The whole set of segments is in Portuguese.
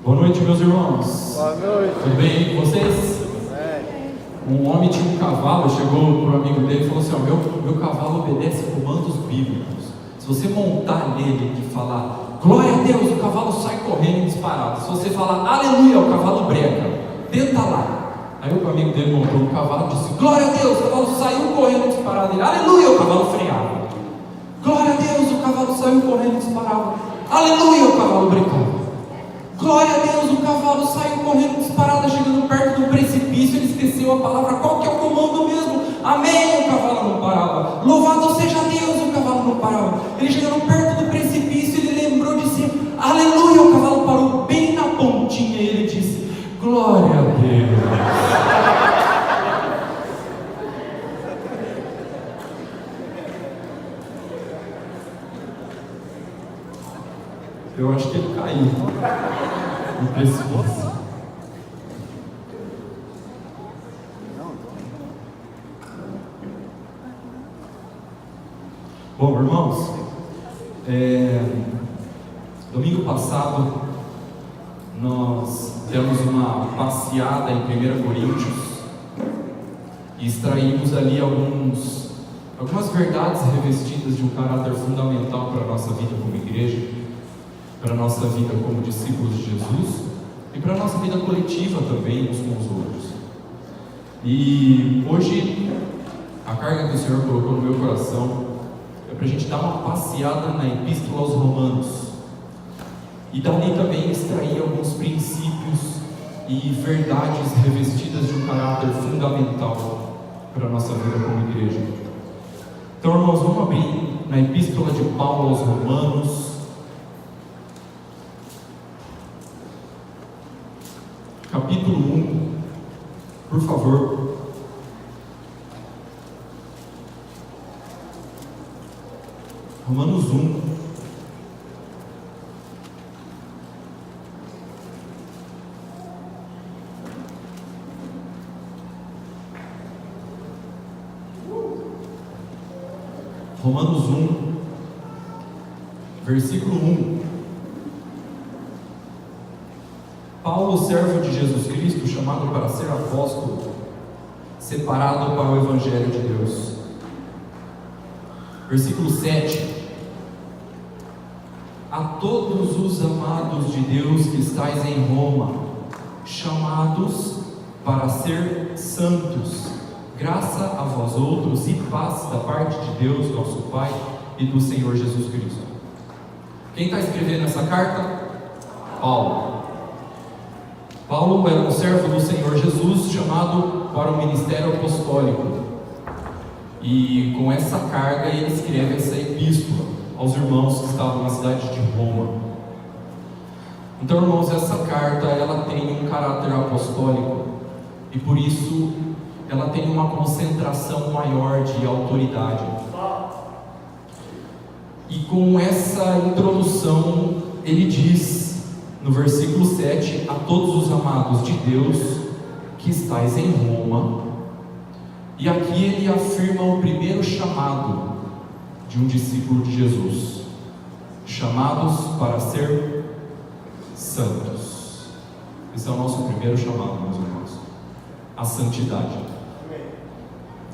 Boa noite, meus irmãos. Boa noite. Tudo bem com vocês? Um homem tinha um cavalo, chegou para o amigo dele e falou assim: meu cavalo obedece comandos bíblicos. Se você montar nele e falar glória a Deus, o cavalo sai correndo disparado. Se você falar aleluia, o cavalo breca. Tenta lá. Aí o amigo dele montou um cavalo e disse glória a Deus, o cavalo saiu correndo disparado. Ele, aleluia, o cavalo freava. Glória a Deus, o cavalo saiu correndo disparado. Aleluia, o cavalo brecava. Glória a Deus, o cavalo saiu correndo disparado, chegando perto do precipício, ele esqueceu a palavra, qual que é o comando mesmo? Amém, o cavalo não parava. Louvado seja Deus, o cavalo não parava. Ele chegando perto do precipício, ele lembrou de si, aleluia, o cavalo parou bem na pontinha e ele disse, glória a Deus. Eu acho que ele caiu no precipício. Bom, irmãos, domingo passado nós demos uma passeada em 1 Coríntios e extraímos ali algumas verdades revestidas de um caráter fundamental para a nossa vida como igreja, para a nossa vida como discípulos de Jesus e para a nossa vida coletiva também, uns com os outros. E hoje a carga que o Senhor colocou no meu coração é para a gente dar uma passeada na Epístola aos Romanos e dali também extrair alguns princípios e verdades revestidas de um caráter fundamental para a nossa vida como igreja. Então, irmãos, vamos abrir na Epístola de Paulo aos Romanos, capítulo 1, por favor. Romanos 1. Romanos 1, versículo 1. Paulo, servo de Jesus Cristo, chamado para ser apóstolo, separado para o Evangelho de Deus. Versículo 7. A todos os amados de Deus que estáis em Roma, chamados para ser santos, graça a vós outros e paz da parte de Deus, nosso Pai, e do Senhor Jesus Cristo. Quem está escrevendo essa carta? Paulo. Paulo era um servo do Senhor Jesus, chamado para o ministério apostólico, e com essa carga ele escreve essa epístola aos irmãos que estavam na cidade de Roma. Então, irmãos, essa carta ela tem um caráter apostólico e por isso ela tem uma concentração maior de autoridade. E com essa introdução ele diz no versículo 7, a todos os amados de Deus que estáis em Roma. E aqui ele afirma o primeiro chamado de um discípulo de Jesus: chamados para ser santos. Esse é o nosso primeiro chamado, meus irmãos, a santidade.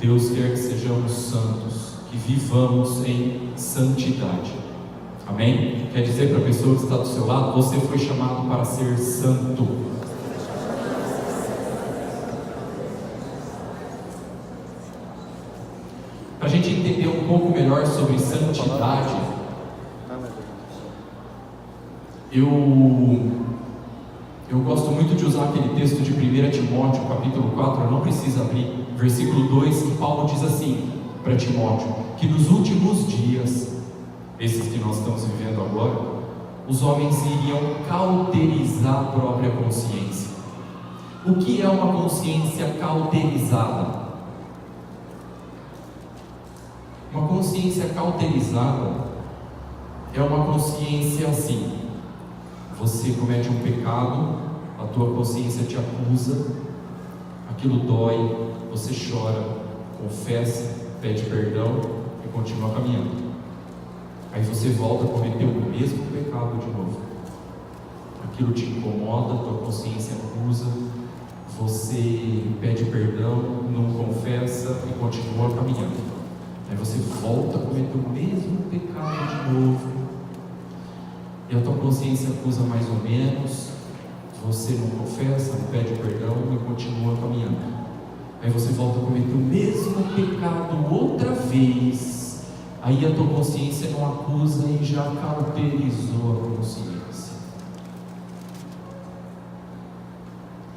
Deus quer que sejamos santos, que vivamos em santidade. Amém? Quer dizer para a pessoa que está do seu lado, você foi chamado para ser santo. Para a gente entender um pouco melhor sobre santidade, eu gosto muito de usar aquele texto de 1 Timóteo, capítulo 4, eu não preciso abrir, versículo 2, que Paulo diz assim para Timóteo, que nos últimos dias, esses que nós estamos vivendo agora, os homens iriam cauterizar a própria consciência. O que é uma consciência cauterizada? Uma consciência cauterizada é uma consciência assim: você comete um pecado, a tua consciência te acusa, aquilo dói, você chora, confessa, pede perdão e continua caminhando. Aí você volta a cometer o mesmo pecado de novo. aquilo te incomoda, tua consciência acusa, você pede perdão, não confessa e continua caminhando. Aí você volta a cometer o mesmo pecado de novo, e a tua consciência acusa mais ou menos, você não confessa, não pede perdão e continua caminhando. Aí você volta a cometer o mesmo pecado outra vez, aí a tua consciência não acusa e já cauterizou a consciência.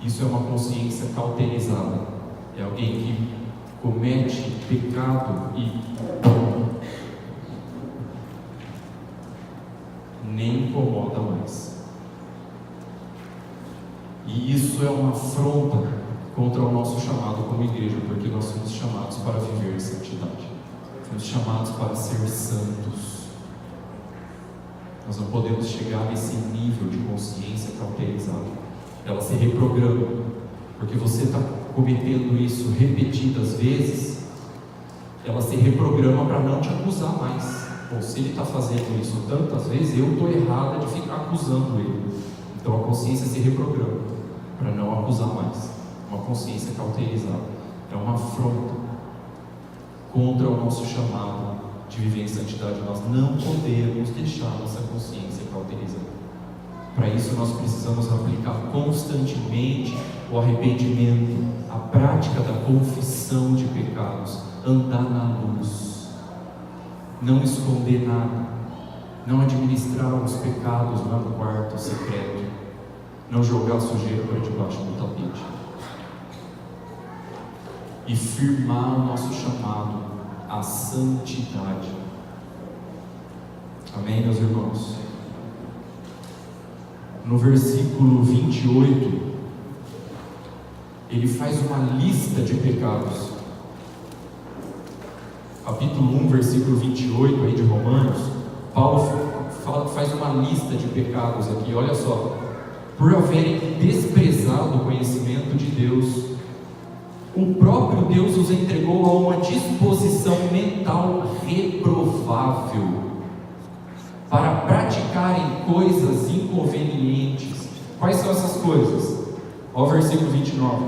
Isso é uma consciência cauterizada, é alguém que comete pecado e nem incomoda mais. E isso é uma afronta contra o nosso chamado como igreja, porque nós somos chamados para viver em santidade, somos chamados para ser santos. Nós não podemos chegar nesse nível de consciência cauterizada, ela se reprograma, porque você está cometendo isso repetidas vezes, ela se reprograma para não te acusar mais. Bom, se ele está fazendo isso tantas vezes, eu estou errada de ficar acusando ele. Então a consciência se reprograma para não acusar mais. Uma consciência cauterizada é uma afronta contra o nosso chamado de viver em santidade. Nós não podemos deixar nossa consciência cauterizada. Para isso nós precisamos aplicar constantemente o arrependimento, a prática da confissão de pecados, andar na luz, não esconder nada, não administrar os pecados lá no quarto secreto, não jogar a sujeira para debaixo do tapete, e firmar o nosso chamado à santidade. Amém, meus irmãos? No versículo 28, ele faz uma lista de pecados. Capítulo 1, versículo 28 aí de Romanos, Paulo faz uma lista de pecados aqui, olha só. Por haverem desprezado o conhecimento de Deus, o próprio Deus os entregou a uma disposição mental reprovável, para praticarem coisas inconvenientes. Quais são essas coisas? Olha o versículo 29.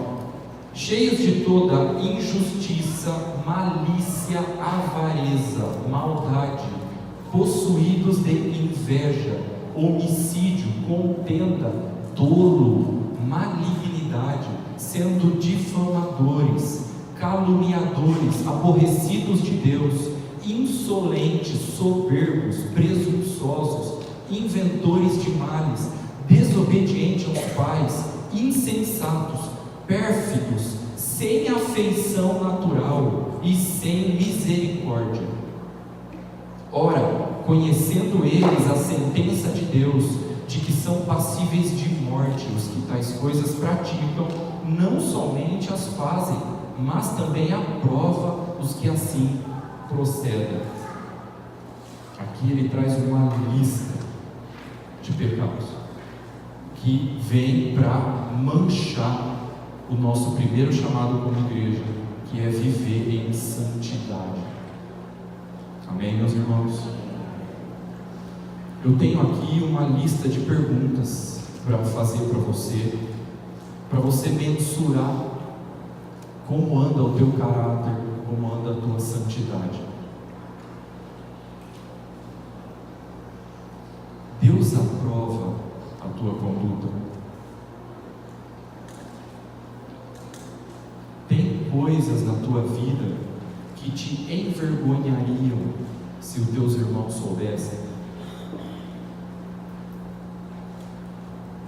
Cheios de toda injustiça, malícia, avareza, maldade, possuídos de inveja, homicídio, contenda, dolo, malignidade, sendo difamadores, caluniadores, aborrecidos de Deus, insolentes, soberbos, presunçosos, inventores de males, desobedientes aos pais, insensatos, pérfidos, sem afeição natural e sem misericórdia. Ora, conhecendo eles a sentença de Deus, de que são passíveis de morte os que tais coisas praticam, não somente as fazem, mas também aprova os que assim procedem. Aqui ele traz uma lista de pecados que vem para manchar o nosso primeiro chamado como igreja, que é viver em santidade. Amém, meus irmãos? Eu tenho aqui uma lista de perguntas para fazer para você mensurar como anda o teu caráter, como anda a tua santidade. Deus aprova a tua conduta? Tem coisas na tua vida que te envergonhariam se os teus irmãos soubessem?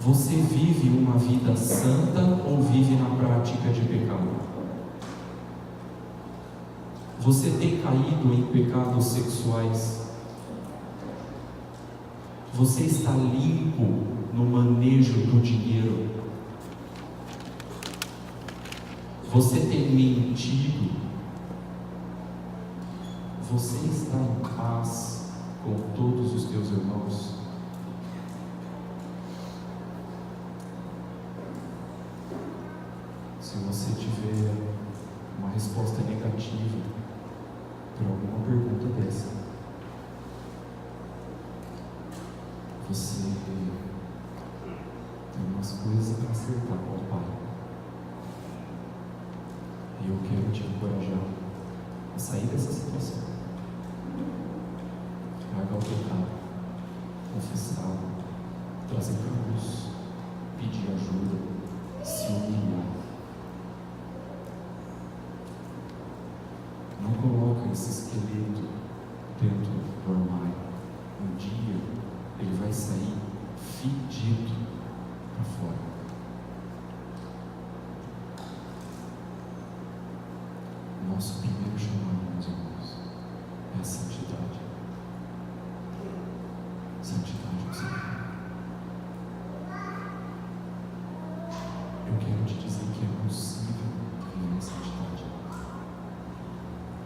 Você vive uma vida santa ou vive na prática de pecado? Você tem caído em pecados sexuais? Você está limpo no manejo do dinheiro? Você tem mentido? Você está em paz com todos os teus irmãos? Se você tiver uma resposta negativa para alguma pergunta dessa, as coisas para acertar com o Pai. E eu quero te encorajar a sair dessa situação. Largar o pecado, confessar, trazer para a luz, pedir ajuda, se humilhar. Não coloca esse esqueleto dentro do armário. Um dia ele vai sair fedido para fora. Nosso primeiro chamado, meus irmãos, é a santidade. Santidade do Senhor. Eu quero te dizer que é possível viver em santidade,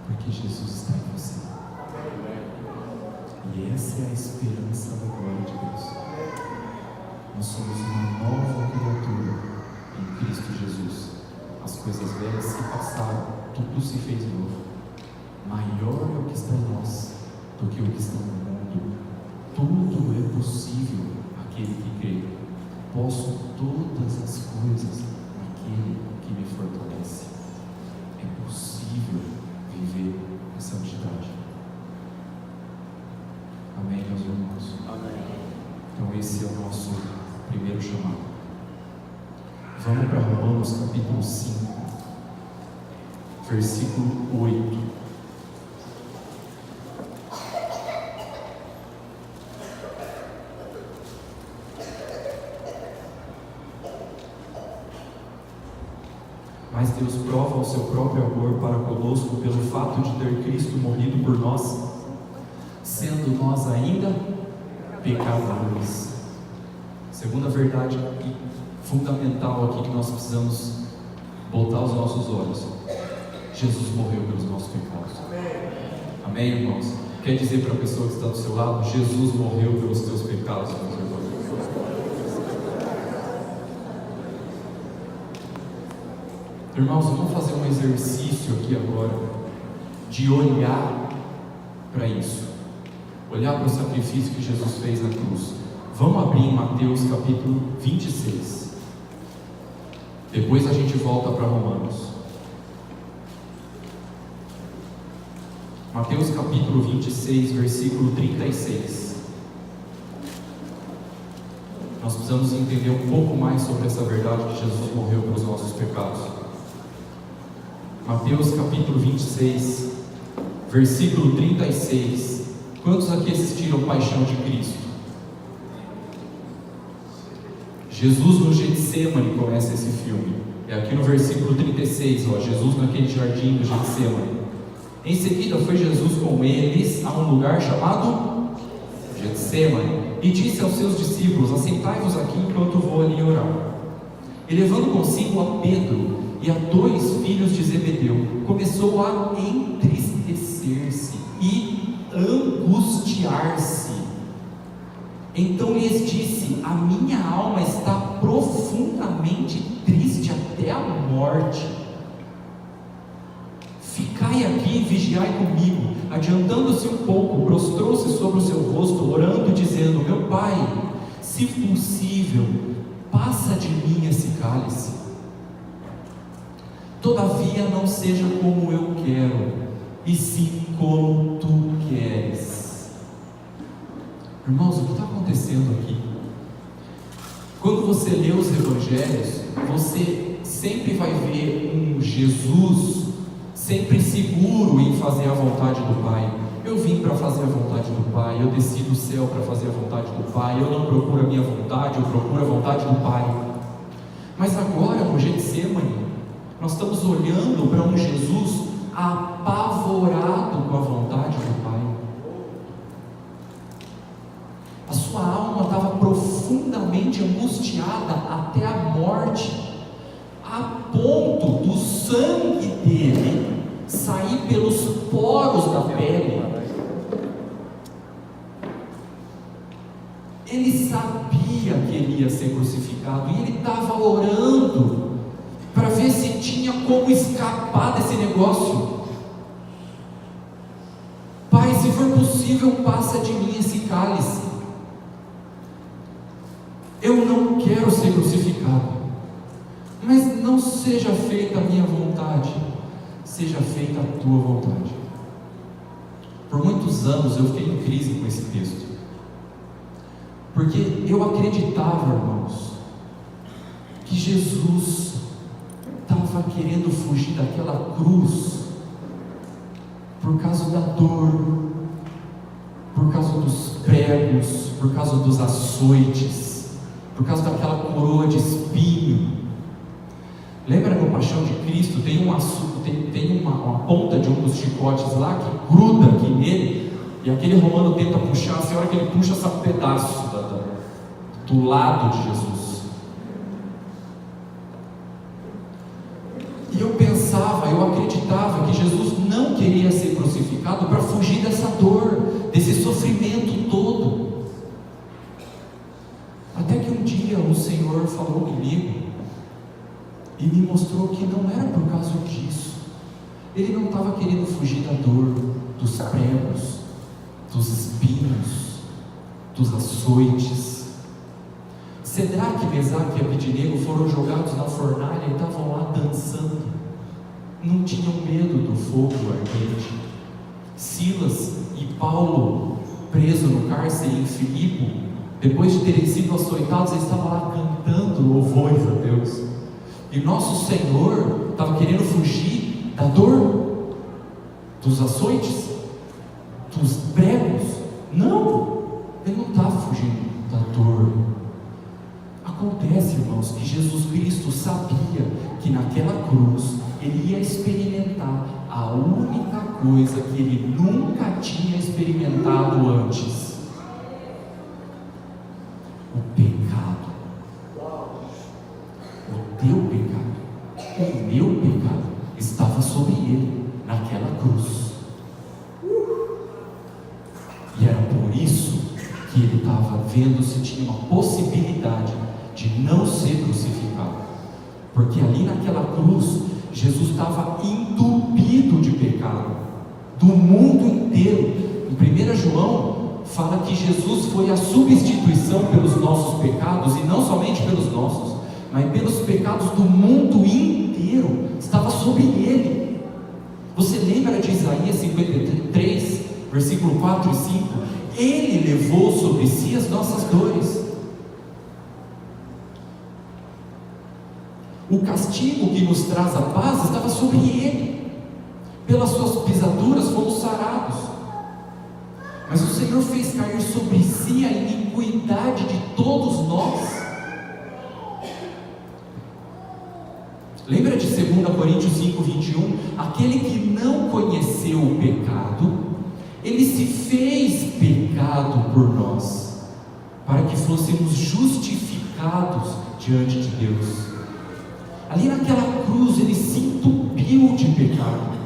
porque Jesus está em você. E essa é a esperança da glória de Deus. Nós somos uma nova criatura em Cristo Jesus. As coisas velhas se passaram, tudo se fez novo. Maior é o que está em nós do que o que está no mundo. Tudo é possível àquele que crê. Posso todas as coisas naquele que me fortalece. É possível viver em santidade. Amém, meus irmãos? Amém. Então esse é o nosso primeiro chamado. Vamos para Romanos capítulo 5, versículo 8. Mas Deus prova o seu próprio amor para conosco pelo fato de ter Cristo morrido por nós, sendo nós ainda pecadores. Segunda verdade fundamental aqui que nós precisamos botar os nossos olhos: Jesus morreu pelos nossos pecados. Amém, irmãos? Quer dizer para a pessoa que está do seu lado: Jesus morreu pelos teus pecados, meus irmãos. Irmãos, vamos fazer um exercício aqui agora de olhar para isso, olhar para o sacrifício que Jesus fez na cruz. Vamos abrir em Mateus capítulo 26. Depois a gente volta para Romanos. Mateus capítulo 26, versículo 36. Nós precisamos entender um pouco mais sobre essa verdade que Jesus morreu pelos nossos pecados. Mateus capítulo 26, versículo 36. Quantos aqui assistiram Paixão de Cristo? Jesus no Getsemane começa esse filme. É aqui no versículo 36, Jesus naquele jardim do Getsemane. Em seguida foi Jesus com eles a um lugar chamado Getsemane, e disse aos seus discípulos: assentai-vos aqui enquanto vou ali orar. E levando consigo a Pedro e a 2 filhos de Zebedeu, começou a entristecer-se e angustiar-se. Então lhes disse: a minha alma está profundamente triste até a morte. Ficai aqui e vigiai comigo. Adiantando-se um pouco, prostrou-se sobre o seu rosto, orando, dizendo: meu Pai, se possível, passa de mim esse cálice. Todavia não seja como eu quero, e sim como tu queres. Irmãos, o que está acontecendo aqui? Quando você lê os evangelhos, você sempre vai ver um Jesus sempre seguro em fazer a vontade do Pai. Eu vim para fazer a vontade do Pai, eu desci do céu para fazer a vontade do Pai, eu não procuro a minha vontade, eu procuro a vontade do Pai. Mas agora, no Getsemane, nós estamos olhando para um Jesus apavorado com a vontade do Pai. A sua alma estava profundamente angustiada até a morte, a ponto do sangue dele sair pelos poros da pele. Ele sabia que ele ia ser crucificado e ele estava orando para ver se tinha como escapar desse negócio. Pai, se for possível, passa de mim esse cálice. eu não quero ser crucificado, mas não seja feita a minha vontade, seja feita a tua vontade. Por muitos anos eu fiquei em crise com esse texto, porque eu acreditava, irmãos, que Jesus estava querendo fugir daquela cruz por causa da dor, por causa dos pregos, por causa dos açoites, por causa daquela coroa de espinho. Lembra no Paixão de Cristo, tem uma ponta de um dos chicotes lá que gruda aqui nele, e aquele romano tenta puxar, assim, a hora que ele puxa, sai um pedaço do lado de Jesus. E eu pensava, eu acreditava que Jesus não queria ser crucificado para fugir dessa dor, desse sofrimento todo. Até que um dia o Senhor falou comigo e me mostrou que não era por causa disso. Ele não estava querendo fugir da dor, dos pregos, dos espinhos, dos açoites. Cedraque, Mesaque e Abednego foram jogados na fornalha e estavam lá dançando, não tinham medo do fogo ardente. Silas e Paulo, presos no cárcere em Filipe, depois de terem sido açoitados, eles estavam lá cantando louvores a Deus. E nosso Senhor estava querendo fugir da dor, dos açoites, dos pregos? Não, ele não estava fugindo da dor. Acontece, irmãos, que Jesus Cristo sabia que naquela cruz ele ia experimentar a única coisa que ele nunca tinha experimentado antes: o pecado. O teu pecado, o meu pecado estava sobre ele naquela cruz, e era por isso que ele estava vendo se tinha uma possibilidade de não ser crucificado, porque ali naquela cruz Jesus estava entupido de pecado do mundo inteiro. Em 1 João fala que Jesus foi a substituição pelos nossos pecados, e não somente pelos nossos, mas pelos pecados do mundo inteiro, estava sobre ele. Você lembra de Isaías 53, versículo 4 e 5? Ele levou sobre si as nossas dores. O castigo que nos traz a paz estava sobre ele. Pelas suas pisaduras fomos sarados. Mas o Senhor fez cair sobre si a iniquidade de todos nós. Lembra de 2 Coríntios 5, 21? Aquele que não conheceu o pecado, ele se fez pecado por nós, para que fôssemos justificados diante de Deus. Ali naquela cruz ele se entupiu de pecado.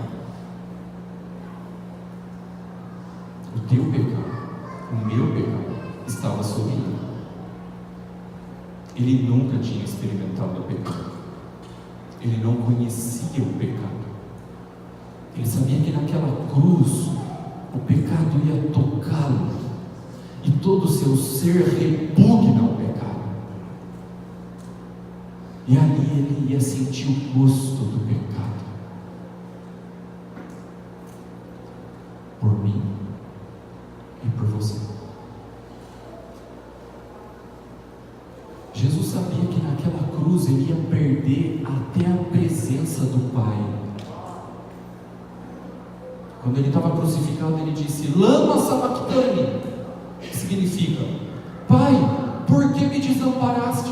O teu pecado, o meu pecado estava sobre ele. Ele nunca tinha experimentado o pecado. Ele não conhecia o pecado. Ele sabia que naquela cruz o pecado ia tocá-lo, e todo o seu ser repugna ao pecado. E ali ele ia sentir o gosto do pecado, por mim e por você. Jesus sabia que naquela cruz ele ia perder até a presença do Pai. Quando ele estava crucificado, ele disse: Lama sabachthani, que significa: Pai, por que me desamparaste?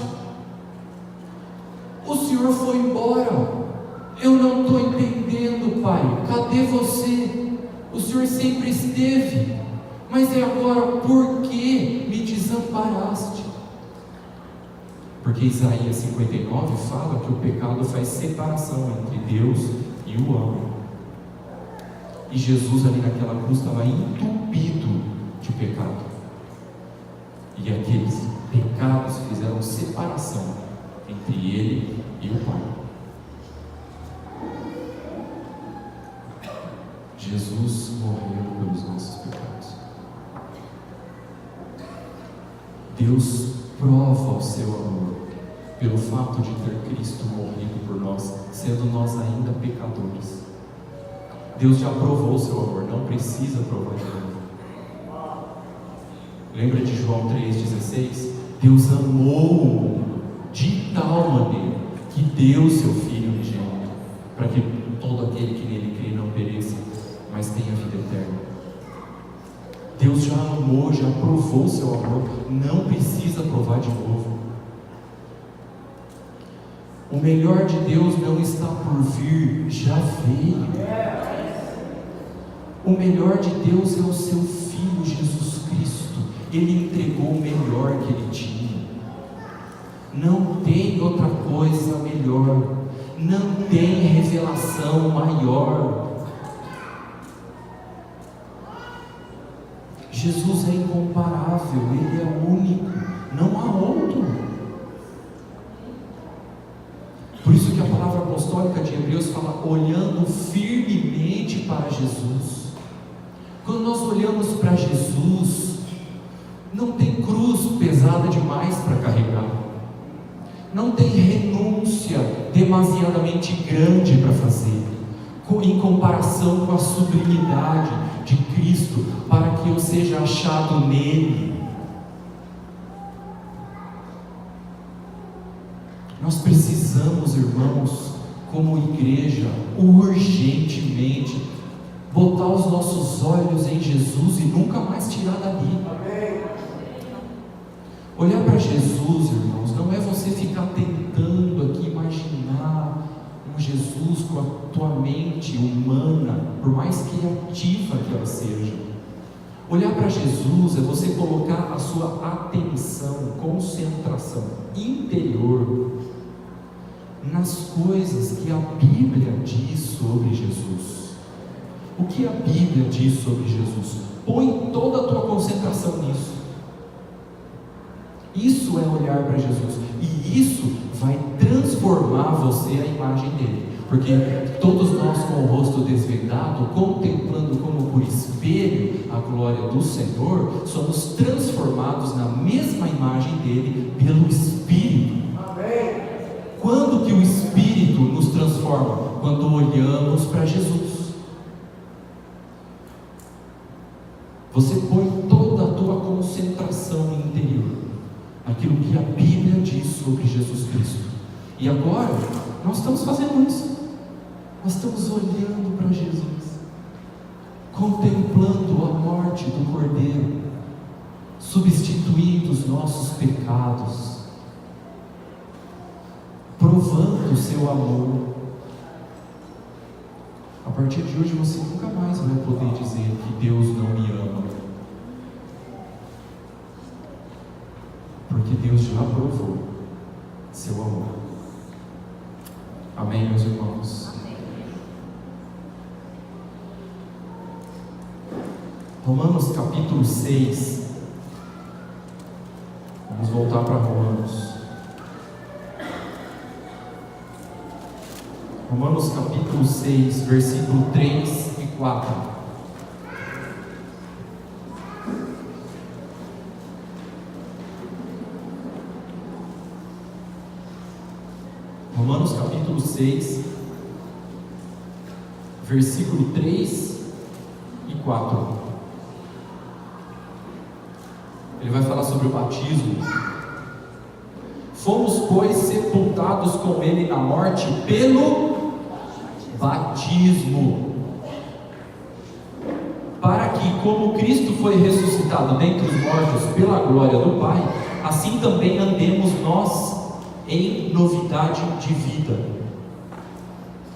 O Senhor foi embora, eu não estou entendendo, Pai, cadê você? O Senhor sempre esteve, mas é agora, por que me desamparaste? Porque Isaías 59 fala que o pecado faz separação entre Deus e o homem. E Jesus ali naquela cruz estava entupido de pecado, e aqueles pecados fizeram separação entre ele e o Pai. Jesus morreu pelos nossos pecados. Deus prova o seu amor pelo fato de ter Cristo morrido por nós, sendo nós ainda pecadores. Deus já provou o seu amor, não precisa provar de novo. Lembra de João 3,16? Deus amou o mundo de tal maneira que deu o seu Filho unigênito, para que todo aquele que nele crê não pereça, mas tenha vida eterna. Deus já amou, já provou o seu amor, não precisa provar de novo. O melhor de Deus não está por vir, já veio. O melhor de Deus é o seu Filho Jesus Cristo. Ele entregou o melhor que Ele tinha. Não tem outra coisa melhor, não tem revelação maior. Jesus é incomparável, Ele é único, não há outro. Por isso que a palavra apostólica de Hebreus fala, olhando firmemente para Jesus. Quando nós olhamos para Jesus, não tem cruz pesada demais para carregar, não tem renúncia demasiadamente grande para fazer, em comparação com a sublimidade de Cristo, para que eu seja achado nele. Nós precisamos, irmãos, como igreja, urgentemente, botar os nossos olhos em Jesus e nunca mais tirar dali. Amém. Olhar para Jesus, irmãos, não é você ficar tentando aqui imaginar um Jesus com a tua mente humana, por mais criativa que ela seja. Olhar para Jesus é você colocar a sua atenção, concentração interior nas coisas que a Bíblia diz sobre Jesus. O que a Bíblia diz sobre Jesus? Põe toda a tua concentração nisso. Isso é olhar para Jesus, e isso vai transformar você à imagem dele, porque todos nós com o rosto desvendado, contemplando como por espelho a glória do Senhor, somos transformados na mesma imagem dele pelo Espírito. Amém. Quando que o Espírito nos transforma? Quando olhamos para Jesus. Você põe toda a tua concentração interior naquilo que a Bíblia diz sobre Jesus Cristo. E agora, nós estamos fazendo isso. Nós estamos olhando para Jesus, contemplando a morte do Cordeiro, substituindo os nossos pecados, provando o seu amor. A partir de hoje você nunca mais vai poder dizer que Deus não me ama, porque Deus já provou seu amor. Amém, meus irmãos? Amém. Romanos capítulo 6. Vamos voltar para Romanos. Romanos capítulo 6, versículo 3 e 4. Romanos capítulo 6, versículo 3 e 4. Ele vai falar sobre o batismo. Fomos, pois, sepultados com ele na morte pelo batismo, para que, como Cristo foi ressuscitado dentre os mortos pela glória do Pai, assim também andemos nós em novidade de vida.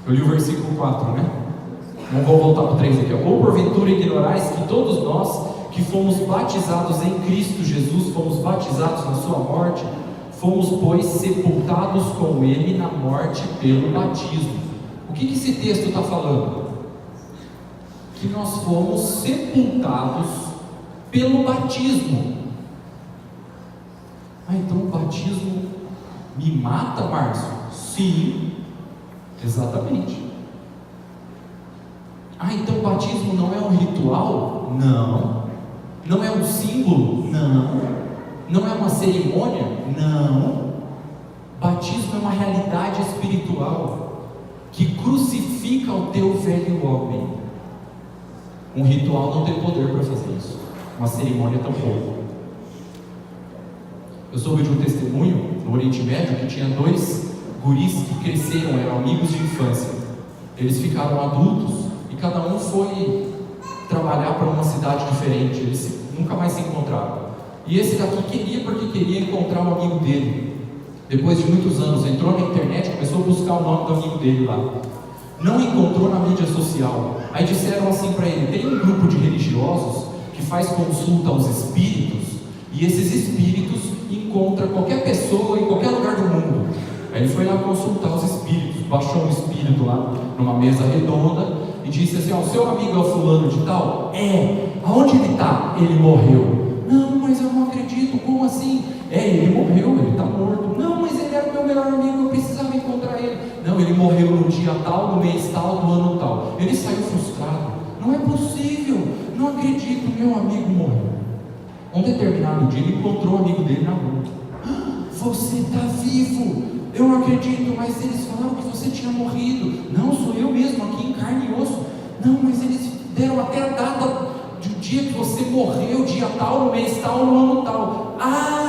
Eu li o versículo 4, né? Não vou voltar para o 3 aqui. Ou porventura ignorais que todos nós que fomos batizados em Cristo Jesus, fomos batizados na sua morte, fomos, pois, sepultados com ele na morte pelo batismo. O que esse texto está falando? Que nós fomos sepultados pelo batismo. Então o batismo me mata, Márcio? Sim, exatamente. Então o batismo não é um ritual? Não. Não é um símbolo? Não. Não é uma cerimônia? Não. Batismo é uma realidade espiritual que crucifica o teu velho homem. Um ritual não tem poder para fazer isso. Uma cerimônia tampouco. Eu soube de um testemunho no Oriente Médio que tinha 2 guris que cresceram, eram amigos de infância. Eles ficaram adultos e cada um foi trabalhar para uma cidade diferente. Eles nunca mais se encontraram. E esse daqui queria, porque queria encontrar um amigo dele. Depois de muitos anos, entrou na internet, começou a buscar o nome do amigo dele lá. Não encontrou na mídia social. Aí disseram assim para ele: tem um grupo de religiosos que faz consulta aos espíritos, e esses espíritos encontram qualquer pessoa em qualquer lugar do mundo. Aí ele foi lá consultar os espíritos, baixou um espírito lá numa mesa redonda e disse assim: o seu amigo é o fulano de tal? Aonde ele está? Ele morreu. Não, mas eu não acredito, como assim? Ele morreu, ele está morto. Não, mas ele era o meu melhor amigo, eu precisava encontrar ele. Não, ele morreu no dia tal, no mês tal, do ano tal. Ele saiu frustrado. Não é possível, não acredito, meu amigo morreu. Um determinado dia ele encontrou o amigo dele na rua. Você está vivo? Eu não acredito, mas eles falaram que você tinha morrido. Não, sou eu mesmo, aqui em carne e osso. Não, mas eles deram até a data do dia que você morreu, dia tal, no mês tal, no ano tal.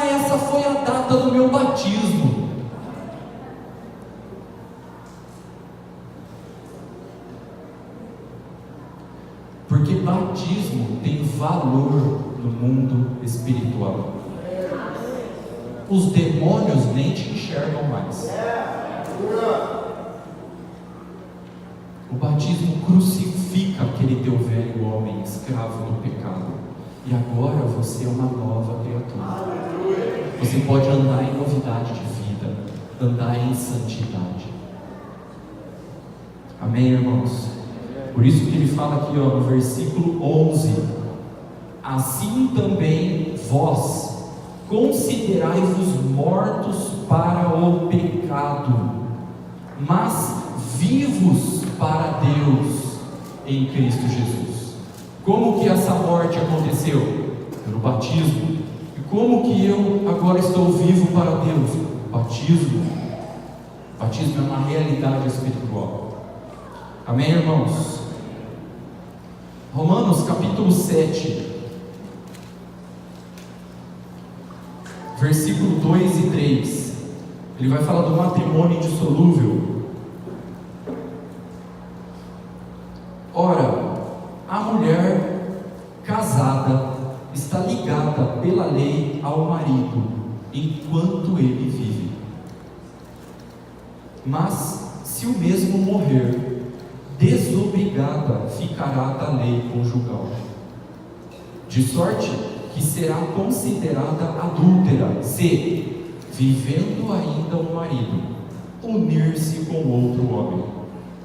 Essa foi a data do meu batismo. Porque batismo tem valor no mundo espiritual. Os demônios nem te enxergam mais. O batismo crucifica aquele teu velho homem escravo do pecado. E agora você é uma nova criatura. Você pode andar em novidade de vida, andar em santidade. Amém, irmãos? Por isso que ele fala aqui, no versículo 11: assim também vós considerai-vos mortos para o pecado, mas vivos para Deus em Cristo Jesus. Como que essa morte aconteceu? Pelo batismo. E como que eu agora estou vivo para Deus? Batismo. Batismo é uma realidade espiritual. Amém, irmãos? Romanos capítulo 7, versículo 2 e 3, ele vai falar do matrimônio indissolúvel. Ora, a mulher casada está ligada pela lei ao marido enquanto ele vive. Mas se o mesmo morrer, desobrigada ficará da lei conjugal, de sorte que será considerada adúltera se, vivendo ainda o marido, unir-se com outro homem.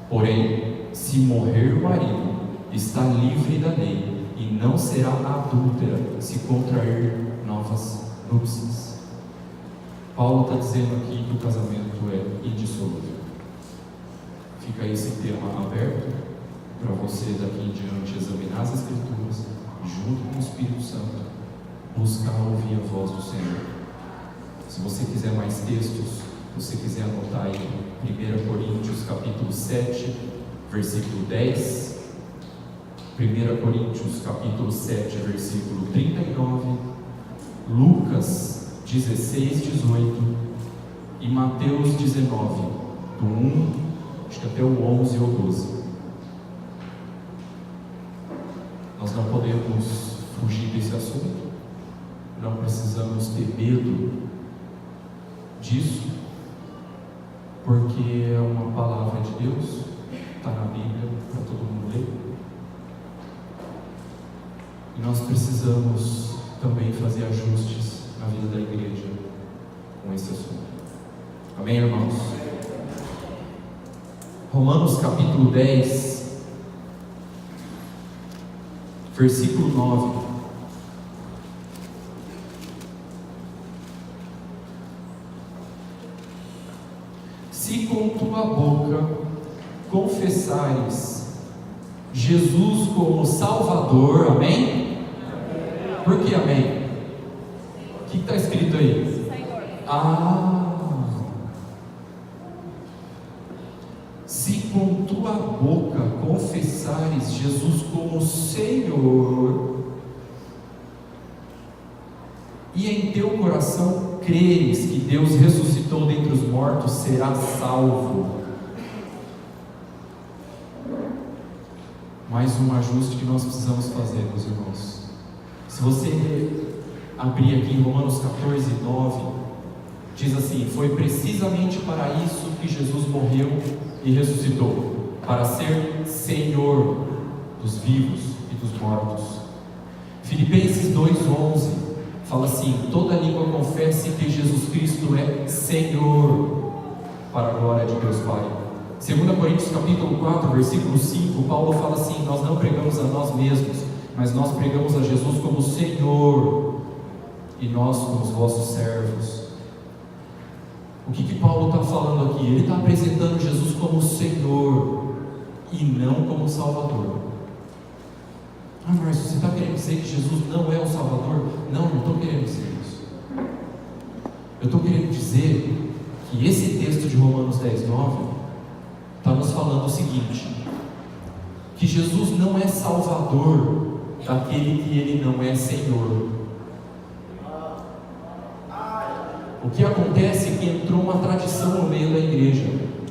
Porém, se morrer o marido, está livre da lei e não será adúltera se contrair novas núpcias. Paulo está dizendo aqui que o casamento é indissolúvel. Fica esse tema aberto para você daqui em diante examinar as Escrituras, junto com o Espírito Santo, buscar ouvir a voz do Senhor. Se você quiser mais textos, se você quiser anotar aí 1 Coríntios capítulo 7, versículo 10, 1 Coríntios capítulo 7, versículo 39, Lucas 16, 18 e Mateus 19, do 1, acho que até o 11 ou 12. Nós não podemos fugir desse assunto, não precisamos ter medo disso, porque é uma palavra de Deus, está na Bíblia para todo mundo ler, e nós precisamos também fazer ajustes na vida da igreja com esse assunto. Amém, irmãos? Romanos capítulo 10, versículo 9. Se com tua boca confessares Jesus como Salvador, amém? Por que amém? O que está escrito aí? Senhor. Se com tua boca confessares Jesus como Senhor, e em teu coração creres que Deus ressuscitou dentre os mortos, serás salvo. Mais um ajuste que nós precisamos fazer, meus irmãos. Se você abrir aqui em Romanos 14, 9, diz assim: foi precisamente para isso que Jesus morreu e ressuscitou, para ser Senhor dos vivos e dos mortos. Filipenses 2,11 fala assim: toda língua confesse que Jesus Cristo é Senhor, para a glória de Deus Pai. 2 Coríntios capítulo 4, versículo 5, Paulo fala assim: nós não pregamos a nós mesmos, mas nós pregamos a Jesus como Senhor, e nós como os vossos servos. O que Paulo está falando aqui? Ele está apresentando Jesus como Senhor e não como Salvador. Márcio, você está querendo dizer que Jesus não é o Salvador? Não estou querendo dizer isso. Eu estou querendo dizer que esse texto de Romanos 10, 9 está nos falando o seguinte: que Jesus não é Salvador daquele que ele não é Senhor. O que acontece é que entrou uma tradição no meio da igreja,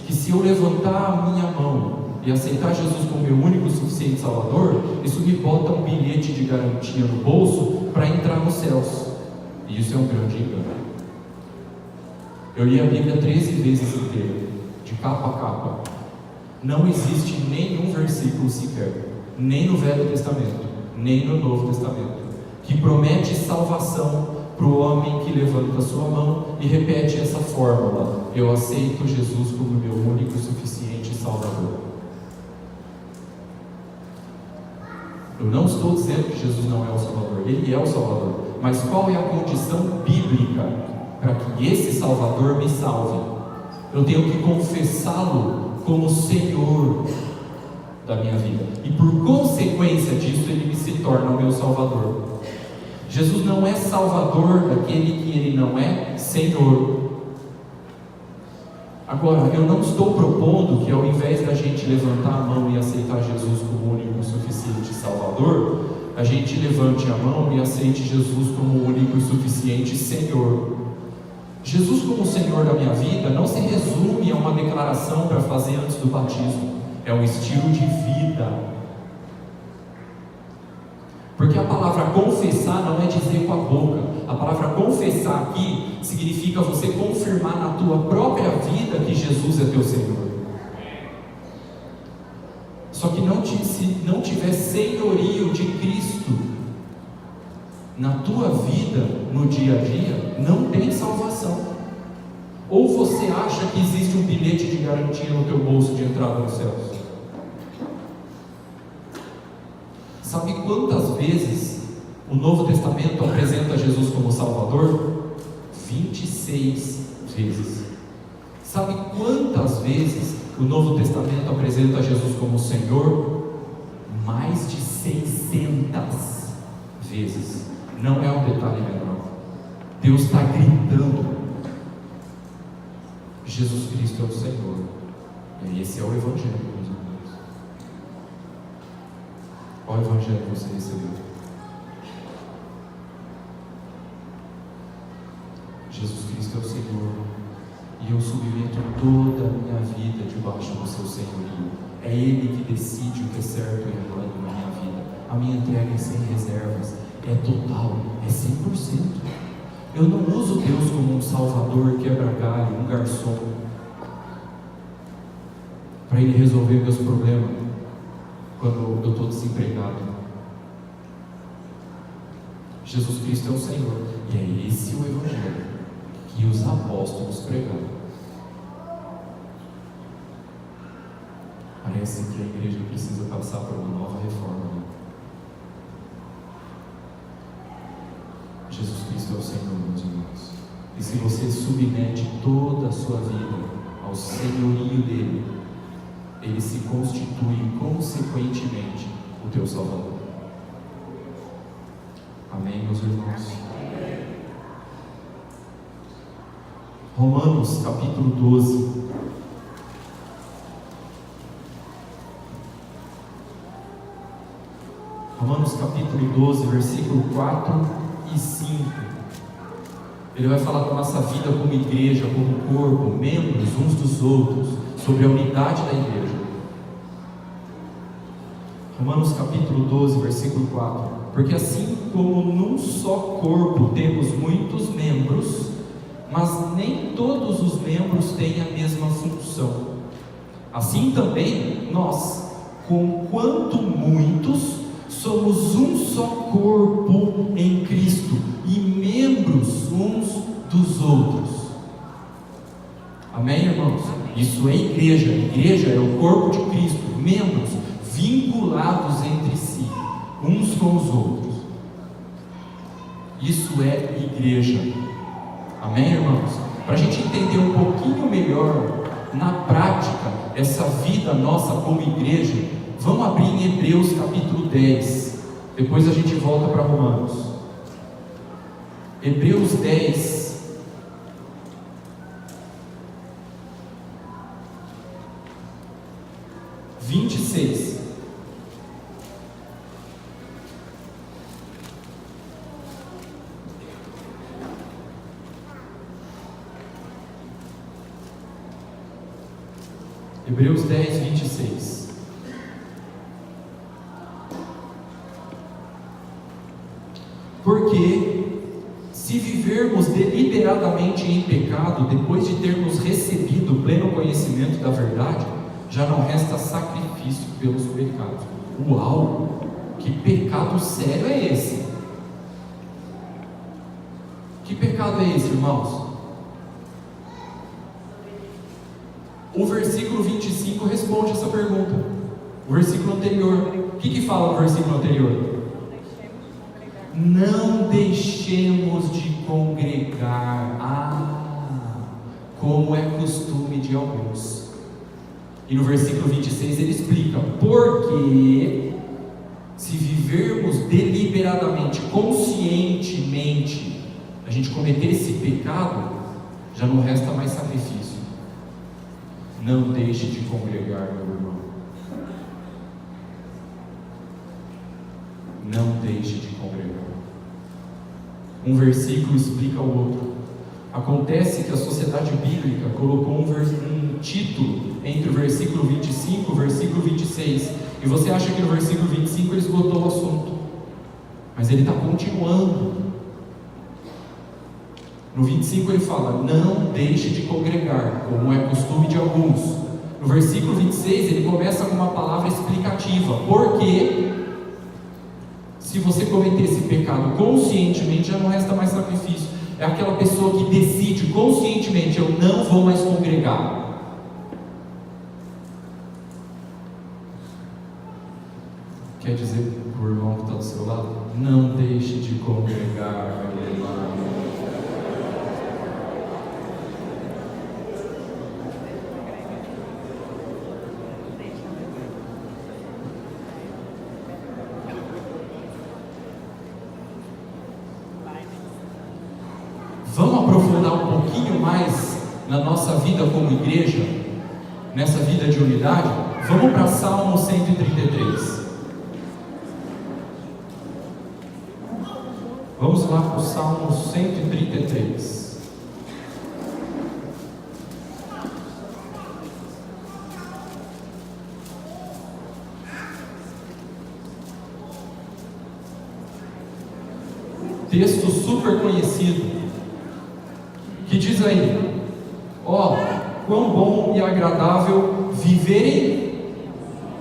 que se eu levantar a minha mão e aceitar Jesus como meu único e suficiente Salvador, isso me bota um bilhete de garantia no bolso para entrar nos céus. E isso é um grande engano. Eu li a Bíblia 13 vezes inteira, de capa a capa. Não existe nenhum versículo sequer, nem no Velho Testamento, nem no Novo Testamento, que promete salvação para o homem que levanta a sua mão e repete essa fórmula: eu aceito Jesus como meu único e suficiente Salvador. Eu não estou dizendo que Jesus não é o Salvador, Ele é o Salvador, mas qual é a condição bíblica para que esse Salvador me salve? Eu tenho que confessá-lo como Senhor da minha vida, e por consequência disso Ele se torna o meu Salvador. Jesus não é Salvador daquele que Ele não é Senhor. Agora, eu não estou propondo que ao invés da gente levantar a mão e aceitar Jesus como o único e suficiente Salvador, a gente levante a mão e aceite Jesus como o único e suficiente Senhor. Jesus como Senhor da minha vida não se resume a uma declaração para fazer antes do batismo, é um estilo de vida. Porque a palavra confessar não é dizer com a boca. A palavra confessar aqui significa você confirmar na tua própria vida que Jesus é teu Senhor. Só que se não tiver senhorio de Cristo na tua vida, no dia a dia, não tem salvação. Ou você acha que existe um bilhete de garantia no teu bolso de entrada nos céus? Sabe quantas vezes o Novo Testamento apresenta Jesus como Salvador? 26 vezes. Sabe quantas vezes o Novo Testamento apresenta Jesus como Senhor? Mais de 600 vezes. Não é um detalhe menor. Deus está gritando: Jesus Cristo é o Senhor. E esse é o Evangelho, meus irmãos. Qual Evangelho você recebeu? Jesus Cristo é o Senhor, e eu submeto toda a minha vida debaixo do seu senhorio. É Ele que decide o que é certo e errado na minha vida. A minha entrega é sem reservas, é total, é 100%. Eu não uso Deus como um salvador, quebra-galho, um garçom, para Ele resolver meus problemas quando eu estou desempregado. Jesus Cristo é o Senhor, e é esse o Evangelho que os apóstolos pregaram. Parece que a igreja precisa passar por uma nova reforma, né? Jesus Cristo é o Senhor, meus irmãos. E se você submete toda a sua vida ao senhorio dele, ele se constitui consequentemente o teu Salvador. Amém, meus irmãos? Romanos capítulo 12. Romanos capítulo 12, versículo 4 e 5. Ele vai falar da nossa vida como igreja, como corpo, membros uns dos outros, sobre a unidade da igreja. Romanos capítulo 12, versículo 4. Porque assim como num só corpo temos muitos membros, mas nem todos os membros têm a mesma função, assim também nós, conquanto muitos, somos um só corpo em Cristo e membros uns dos outros. Amém, irmãos? Isso é igreja. Igreja é o corpo de Cristo, membros vinculados entre si, uns com os outros. Isso é igreja. Amém, irmãos? Para a gente entender um pouquinho melhor na prática essa vida nossa como igreja, vamos abrir em Hebreus capítulo 10. Depois a gente volta para Romanos. Hebreus 10. (26). Hebreus 10, 26. Porque se vivermos deliberadamente em pecado, depois de termos recebido o pleno conhecimento da verdade, já não resta sacrifício pelos pecados. Uau! Que pecado sério é esse? Que pecado é esse, irmãos? O versículo 25 responde essa pergunta. O versículo anterior, o que fala no versículo anterior? Não deixemos de congregar, como é costume de alguns. E no versículo 26 ele explica: porque se vivermos deliberadamente, conscientemente, a gente cometer esse pecado, já não resta mais sacrifício. Não deixe de congregar, meu irmão. Não deixe de congregar. Um versículo explica o outro. Acontece que a sociedade bíblica colocou um título entre o versículo 25 e o versículo 26. E você acha que no versículo 25 ele esgotou o assunto. Mas ele está continuando. No 25 ele fala: não deixe de congregar, como é costume de alguns. No versículo 26 ele começa com uma palavra explicativa. Porque se você cometer esse pecado conscientemente, já não resta mais sacrifício. É aquela pessoa que decide conscientemente: eu não vou mais congregar. Quer dizer para o irmão que está do seu lado: não deixe de congregar, meu irmão. Vamos aprofundar um pouquinho mais na nossa vida como igreja, nessa vida de unidade? Vamos para Salmo 133. Vamos lá para o Salmo 133. Texto super conhecido, que diz aí: ó, quão bom e agradável viverem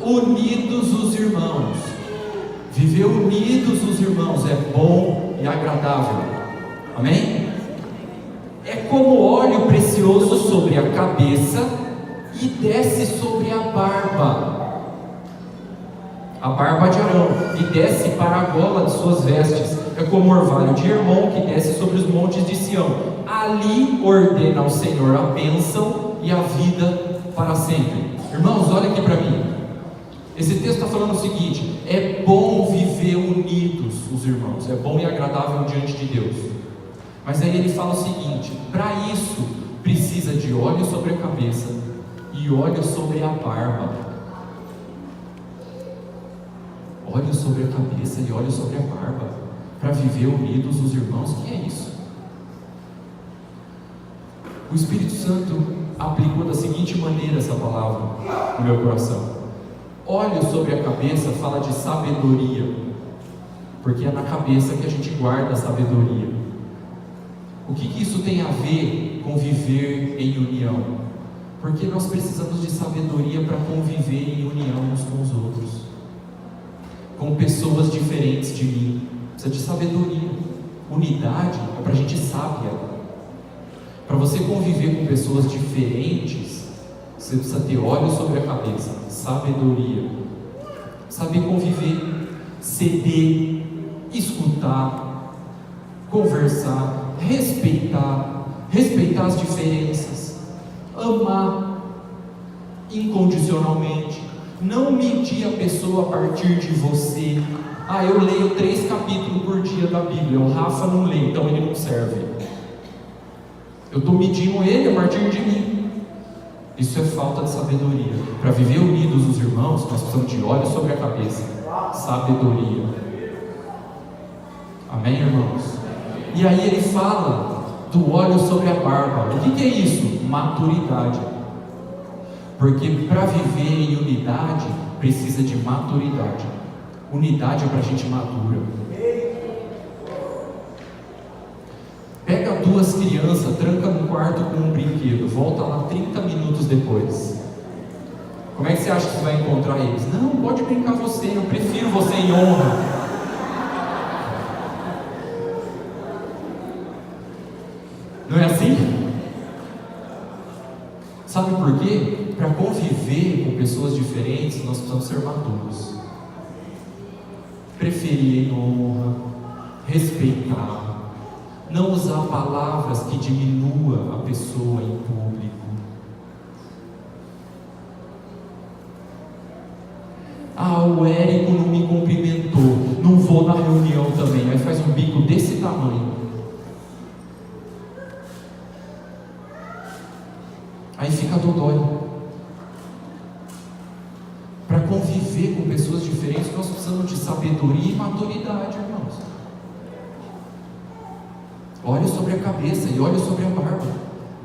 unidos os irmãos. Viver unidos os irmãos é bom e agradável. Amém? É como óleo precioso sobre a cabeça e desce sobre a barba de Arão, e desce para a gola de suas vestes. É como orvalho de Hermon que desce sobre os montes de Sião. Ali ordena ao Senhor a bênção e a vida para sempre. Irmãos, olha aqui para mim. Esse texto está falando o seguinte: é bom viver unidos os irmãos, é bom e agradável diante de Deus. Mas aí ele fala o seguinte: para isso precisa de óleo sobre a cabeça e óleo sobre a barba. Óleo sobre a cabeça e óleo sobre a barba, para viver unidos os irmãos. O que é isso? O Espírito Santo aplicou da seguinte maneira essa palavra no meu coração. Óleo sobre a cabeça fala de sabedoria, porque é na cabeça que a gente guarda a sabedoria. O que isso tem a ver com viver em união? Porque nós precisamos de sabedoria para conviver em união uns com os outros, com pessoas diferentes de mim. Precisa de sabedoria. Unidade é para a gente sábia. Para você conviver com pessoas diferentes, você precisa ter óleo sobre a cabeça, sabedoria, saber conviver, ceder, escutar, conversar, respeitar as diferenças, amar incondicionalmente, não medir a pessoa a partir de você. Eu leio 3 capítulos por dia da Bíblia, o Rafa não lê, então ele não serve. Eu estou medindo ele a partir de mim. Isso é falta de sabedoria. Para viver unidos os irmãos, nós precisamos de óleo sobre a cabeça, sabedoria. Amém, irmãos? E aí ele fala do óleo sobre a barba. O que é isso? Maturidade. Porque para viver em unidade precisa de maturidade. Unidade é para gente madura. Pega 2 crianças, tranca no quarto com um brinquedo, volta lá 30 minutos depois. Como é que você acha que você vai encontrar eles? Não, pode brincar você, eu prefiro você em honra. Não é assim? Sabe por quê? Para conviver com pessoas diferentes, nós precisamos ser maduros. Preferir em honra, respeitar, não usar palavras que diminua a pessoa em público. O Érico não me cumprimentou, não vou na reunião também. Aí faz um bico desse tamanho. Aí fica dodói. Para conviver com pessoas diferentes, nós precisamos de sabedoria e maturidade, irmãos. Olhe sobre a cabeça e olhe sobre a barba.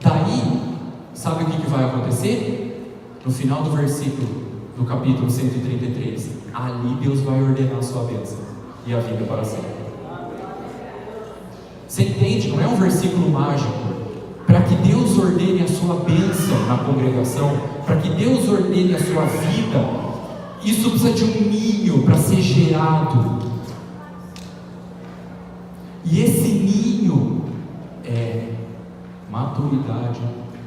Daí, sabe o que vai acontecer? No final do versículo do capítulo 133, ali Deus vai ordenar a sua bênção e a vida para sempre. Você entende? Não é um versículo mágico. Para que Deus ordene a sua bênção na congregação, para que Deus ordene a sua vida, isso precisa de um ninho para ser gerado. E esse ninho é maturidade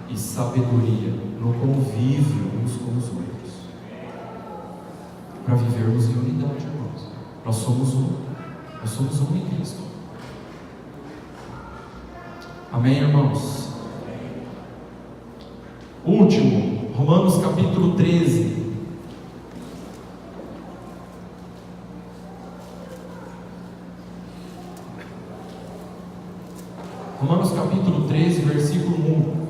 e sabedoria no convívio uns com os outros, para vivermos em unidade, irmãos. Nós somos um em Cristo. Amém, irmãos? Último, Romanos capítulo 13. Romanos capítulo 13, versículo 1.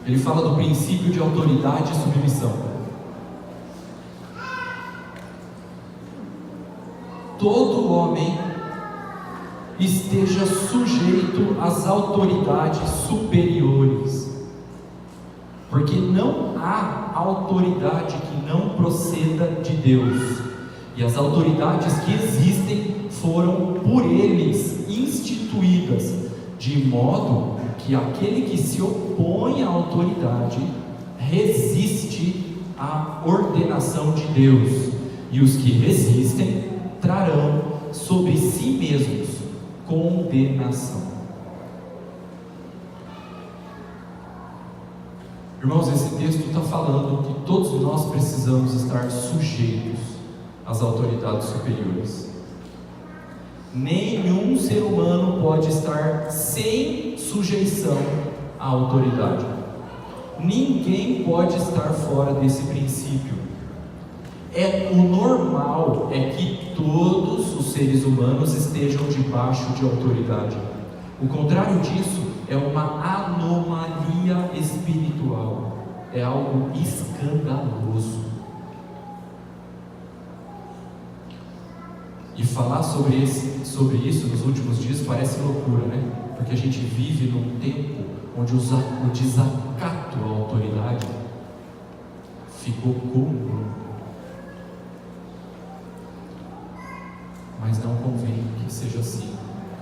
Ele fala do princípio de autoridade e submissão. Todo homem esteja sujeito às autoridades superiores, porque não há autoridade que não proceda de Deus, e as autoridades que existem foram por eles instituídas, de modo que aquele que se opõe à autoridade resiste à ordenação de Deus, e os que resistem trarão sobre si mesmos condenação. Irmãos, esse texto está falando que todos nós precisamos estar sujeitos às autoridades superiores. Nenhum ser humano pode estar sem sujeição à autoridade. Ninguém pode estar fora desse princípio. O normal é que todos os seres humanos estejam debaixo de autoridade. O contrário disso é uma anomalia espiritual, é algo escandaloso. E falar sobre isso nos últimos dias parece loucura, né? Porque a gente vive num tempo onde o desacato à autoridade ficou comum. Mas não convém que seja assim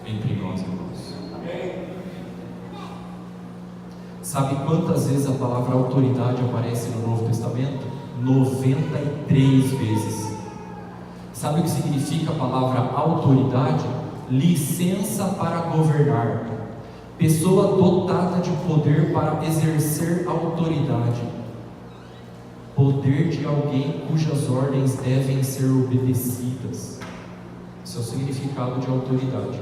entre nós, irmãos. Sabe quantas vezes a palavra autoridade aparece no Novo Testamento? 93 vezes. Sabe o que significa a palavra autoridade? Licença para governar. Pessoa dotada de poder para exercer autoridade. Poder de alguém cujas ordens devem ser obedecidas. Esse é o significado de autoridade.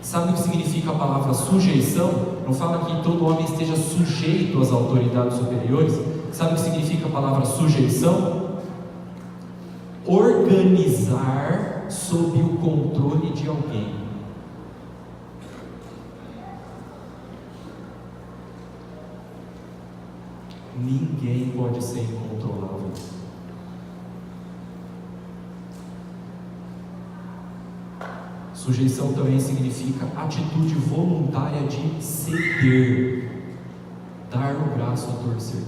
Sabe o que significa a palavra sujeição? Não fala que todo homem esteja sujeito às autoridades superiores. Sabe o que significa a palavra sujeição? Organizar sob o controle de alguém. Ninguém pode ser incontrolável. Sujeição também significa atitude voluntária de ceder, dar o braço a torcer.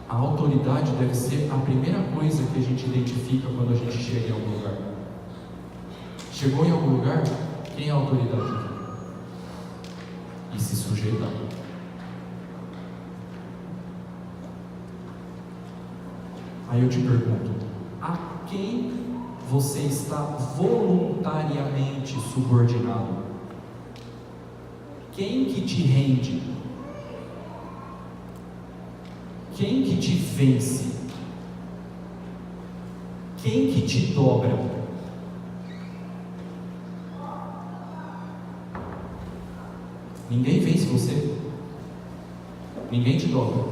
A autoridade deve ser a primeira coisa que a gente identifica quando a gente chega em algum lugar. Chegou em algum lugar? Quem é a autoridade? E se sujeitar. Aí eu te pergunto, a quem você está voluntariamente subordinado? Quem que te rende? Quem que te vence? Quem que te dobra? Ninguém vence você. Ninguém te dobra.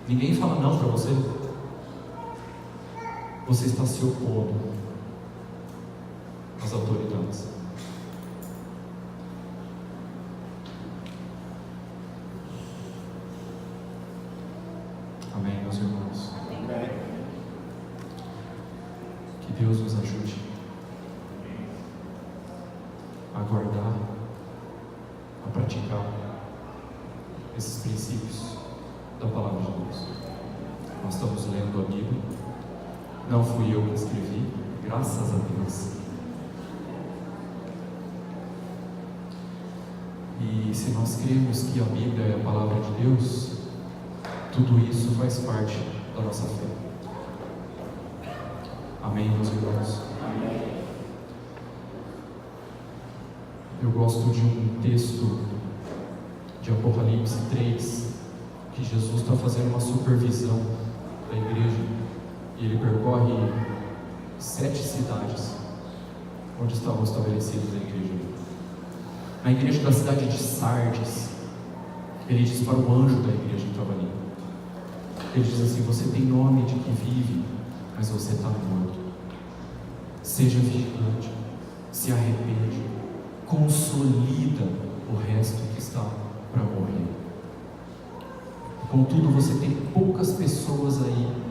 Ninguém fala não para você. Você está se opondo às autoridades. Amém, meus irmãos? Amém. Que Deus nos ajude a guardar, a praticar esses princípios da palavra de Deus. Nós estamos lendo a Bíblia. Não fui eu que escrevi, graças a Deus. E se nós cremos que a Bíblia é a palavra de Deus, tudo isso faz parte da nossa fé. Amém, meus irmãos? Amém. Eu gosto de um texto de Apocalipse 3, que Jesus está fazendo uma supervisão da igreja, e ele percorre 7 cidades onde estavam estabelecidas a igreja. Na igreja da cidade de Sardes, ele diz para o anjo da igreja que estava ali, ele diz assim: você tem nome de que vive, mas você está morto. Seja vigilante, se arrepende, consolida o resto que está para morrer. Contudo, você tem poucas pessoas aí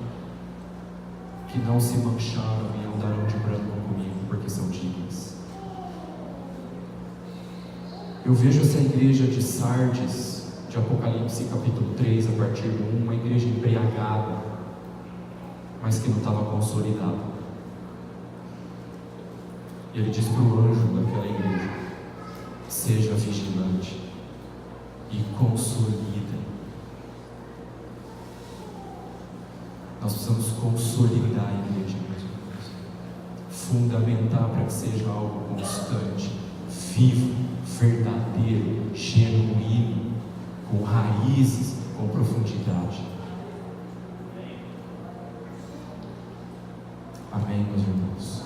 que não se mancharam e andaram de branco comigo, porque são dignas. Eu vejo essa igreja de Sardes, de Apocalipse capítulo 3, a partir do 1, uma igreja embriagada, mas que não estava consolidada. E ele diz para o anjo daquela igreja: seja vigilante e consolida. Nós precisamos consolidar a igreja, meus irmãos, fundamentar para que seja algo constante, vivo, verdadeiro, genuíno, com raízes, com profundidade. Amém, meus irmãos?